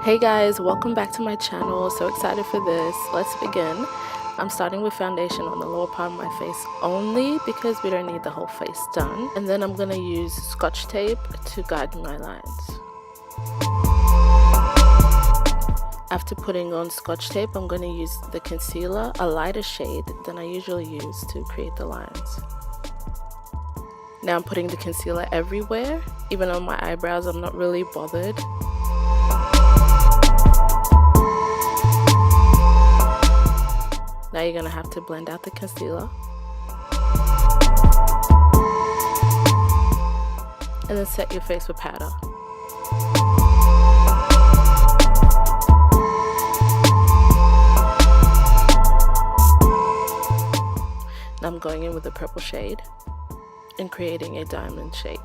Hey guys, welcome back to my channel. So excited for this. Let's begin. I'm starting with foundation on the lower part of my face only because we don't need the whole face done. And then I'm going to use Scotch tape to guide my lines. After putting on Scotch tape, I'm going to use the concealer, a lighter shade than I usually use to create the lines. Now I'm putting the concealer everywhere. Even on my eyebrows, I'm not really bothered. Now you're going to have to blend out the concealer. And then set your face with powder. Now I'm going in with the purple shade and creating a diamond shape.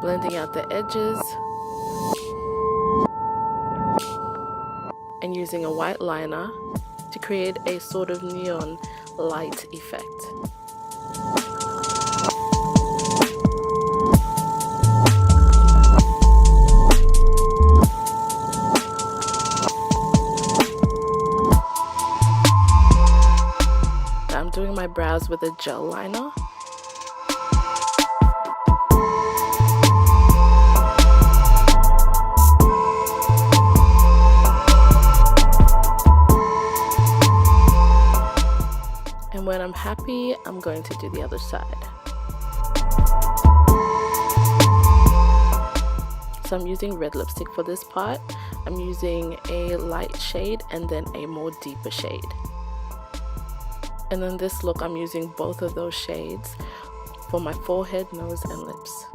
Blending out the edges and using a white liner to create a sort of neon light effect. Now I'm doing my brows with a gel liner. And when I'm happy, I'm going to do the other side. So I'm using red lipstick for this part. I'm using a light shade and then a more deeper shade. And then this look, I'm using both of those shades for my forehead, nose, and lips.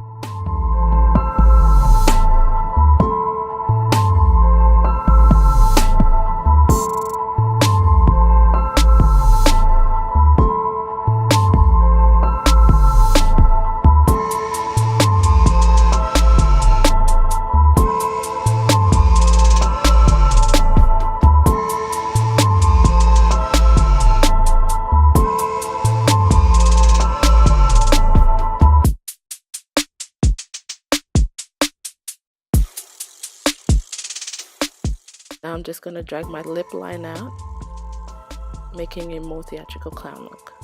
Now I'm just going to drag my lip line out, making a more theatrical clown look.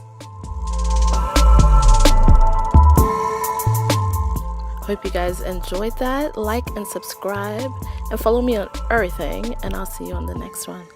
Hope you guys enjoyed that. Like and subscribe and follow me on everything, and I'll see you on the next one.